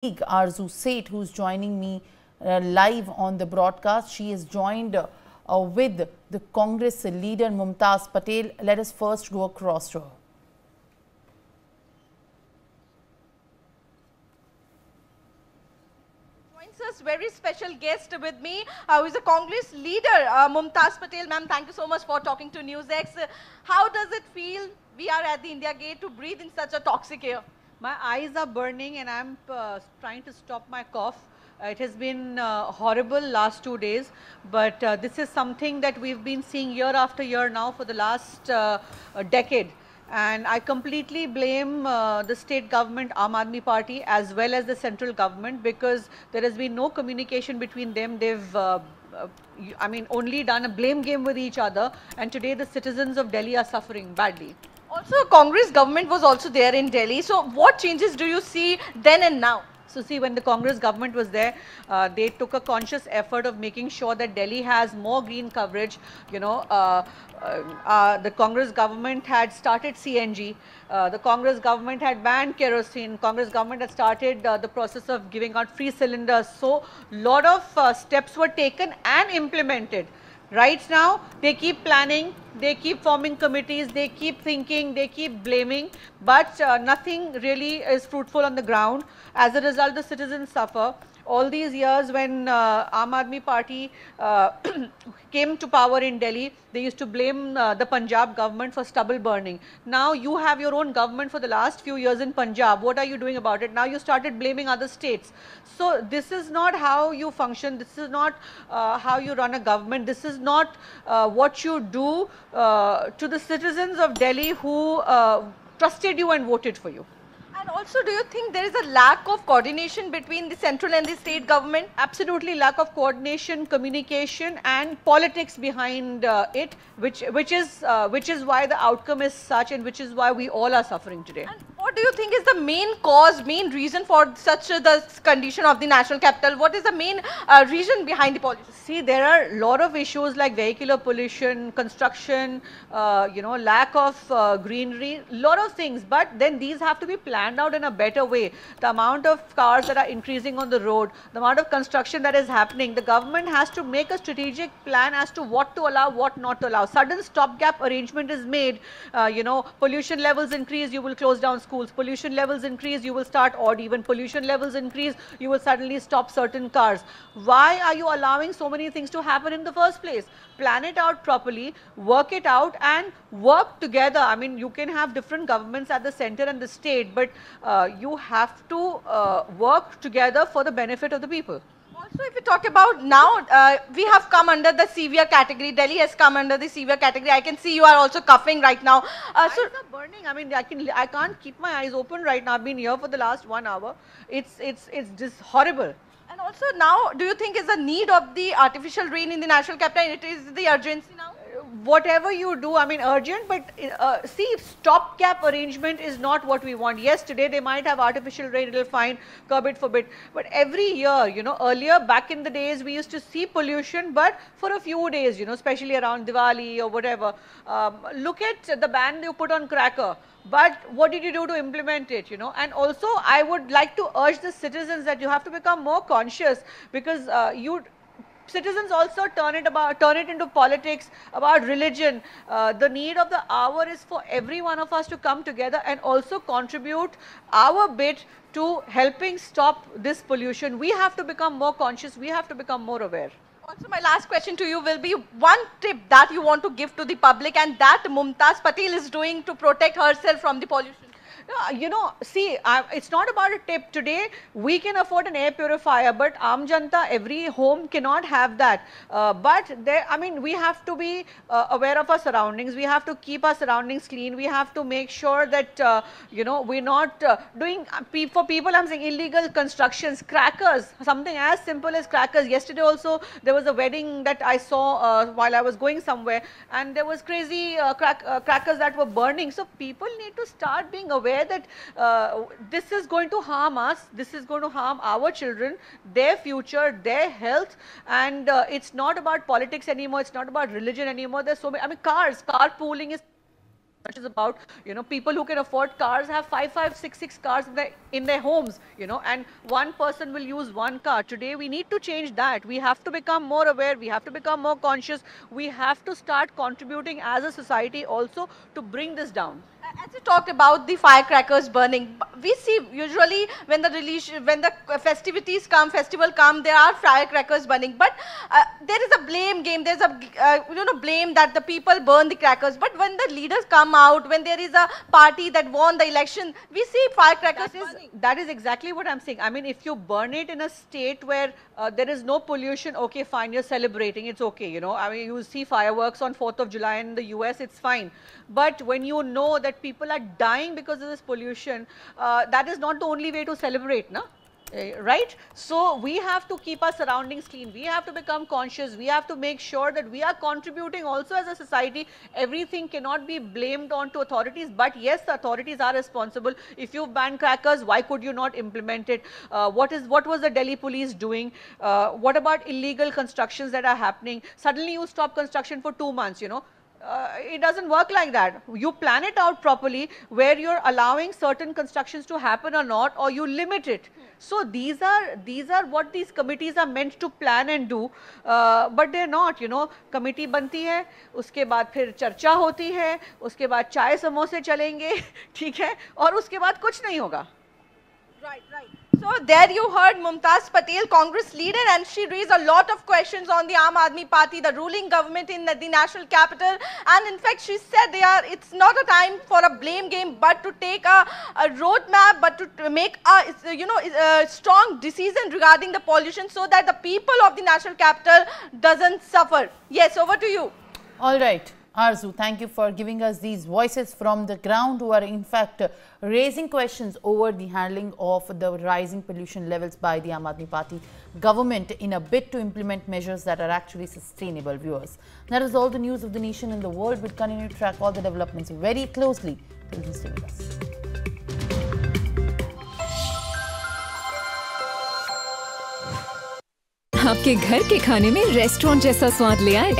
Arzu Seth, who's joining me live on the broadcast. She is joined with the Congress leader Mumtaz Patel. Let us first go across to her. Very special guest with me, who is a Congress leader, Mumtaz Patel. Ma'am, thank you so much for talking to NewsX. How does it feel? We are at the India Gate to breathe in such a toxic air. My eyes are burning and I'm trying to stop my cough. It has been horrible last 2 days, but this is something that we've been seeing year after year now for the last decade. And I completely blame the state government, Aam Aadmi Party, as well as the central government, because there has been no communication between them. They've only done a blame game with each other, and today the citizens of Delhi are suffering badly. Also, Congress government was also there in Delhi. So what changes do you see then and now? So see, when the Congress government was there, they took a conscious effort of making sure that Delhi has more green coverage. The Congress government had started CNG. The Congress government had banned kerosene. Congress government had started the process of giving out free cylinders. So lot of steps were taken and implemented. Right now, they keep planning, they keep forming committees, they keep thinking, they keep blaming, but nothing really is fruitful on the ground. As a result, the citizens suffer. All these years when Aam Aadmi Party came to power in Delhi, they used to blame the Punjab government for stubble burning. Now you have your own government for the last few years in Punjab. What are you doing about it? Now you started blaming other states. So this is not how you function. This is not how you run a government. This is not what you do to the citizens of Delhi who trusted you and voted for you. And also, do you think there is a lack of coordination between the central and the state government? Absolutely, lack of coordination, communication, and politics behind it, which is why the outcome is such, and which is why we all are suffering today. And what do you think is the main cause, main reason for such the condition of the national capital? What is the main reason behind the policy? See, there are a lot of issues like vehicular pollution, construction, lack of greenery, lot of things. But then these have to be planned out in a better way. The amount of cars that are increasing on the road, the amount of construction that is happening, the government has to make a strategic plan as to what to allow, what not to allow. Sudden stopgap arrangement is made. Pollution levels increase, you will close down schools. Pollution levels increase, you will start odd even. Pollution levels increase, you will suddenly stop certain cars. Why are you allowing so many things to happen in the first place? Plan it out properly, work it out, and work together. I mean, you can have different governments at the center and the state, but you have to work together for the benefit of the people. Also, if we talk about now, we have come under the severe category. Delhi has come under the severe category. I can see you are also coughing right now. Eyes are burning. I mean, I can't keep my eyes open right now. I've been here for the last 1 hour. It's just horrible. And also now, do you think is the need of the artificial rain in the national capital? It is the urgency now? Whatever you do, I mean, urgent, but see, stopgap arrangement is not what we want. Yes, today they might have artificial rain, it'll fine, curb it, forbid. But every year, earlier back in the days, we used to see pollution, but for a few days, especially around Diwali or whatever. Look at the ban you put on cracker. But what did you do to implement it, And also, I would like to urge the citizens that you have to become more conscious, because citizens also turn it into politics, about religion. The need of the hour is for every one of us to come together and also contribute our bit to helping stop this pollution. We have to become more conscious, we have to become more aware. Also, my last question to you will be one tip that you want to give to the public and that Mumtaz Patel is doing to protect herself from the pollution. See, it's not about a tip. Today, we can afford an air purifier, but Aam Janta, every home cannot have that. We have to be aware of our surroundings. We have to keep our surroundings clean. We have to make sure that, we're not doing, for people, I'm saying illegal constructions, crackers, something as simple as crackers. Yesterday also, there was a wedding that I saw while I was going somewhere, and there was crazy crackers that were burning. So people need to start being aware that this is going to harm us, this is going to harm our children, their future, their health, and it's not about politics anymore, it's not about religion anymore. There's so many, carpooling is much as about, you know, people who can afford cars have 5, 6 cars in their homes, you know, and one person will use one car. Today we need to change that. We have to become more aware, we have to become more conscious, we have to start contributing as a society also to bring this down. As you talked about the firecrackers burning, we see usually when the festivities come, there are firecrackers burning. But there is a blame game. There's a blame that the people burn the crackers. But when the leaders come out, when there is a party that won the election, we see firecrackers burning. That is exactly what I'm saying. I mean, if you burn it in a state where there is no pollution, okay, fine, you're celebrating, it's okay, you know. I mean, you see fireworks on 4th of July in the US, it's fine. But when you know that people are dying because of this pollution, that is not the only way to celebrate, no? Right? So we have to keep our surroundings clean. We have to become conscious. We have to make sure that we are contributing also as a society. Everything cannot be blamed on to authorities, but yes, the authorities are responsible. If you ban crackers, why could you not implement it? What was the Delhi police doing? What about illegal constructions that are happening? Suddenly you stop construction for 2 months, you know. It doesn't work like that. You plan it out properly where you're allowing certain constructions to happen or not, or you limit it. So these are what these committees are meant to plan and do, but they're not, you know. Committee बनती है, उसके बाद फिर चर्चा होती है, उसके बाद चाय समोसे चलेंगे, ठीक है, और उसके बाद कुछ नहीं होगा. Right. So there you heard Mumtaz Patel, Congress leader, and she raised a lot of questions on the Aam Aadmi Party, the ruling government in the national capital. And in fact, she said it's not a time for a blame game, but to take a roadmap, but to make a strong decision regarding the pollution so that the people of the national capital doesn't suffer. Yes, over to you. All right. Arzu, thank you for giving us these voices from the ground who are in fact raising questions over the handling of the rising pollution levels by the Aam Aadmi Party government in a bid to implement measures that are actually sustainable. Viewers, that is all the news of the nation and the world. We'll continue to track all the developments very closely. Please stay with us. आपके घर के खाने में restaurant जैसा स्वाद ले आए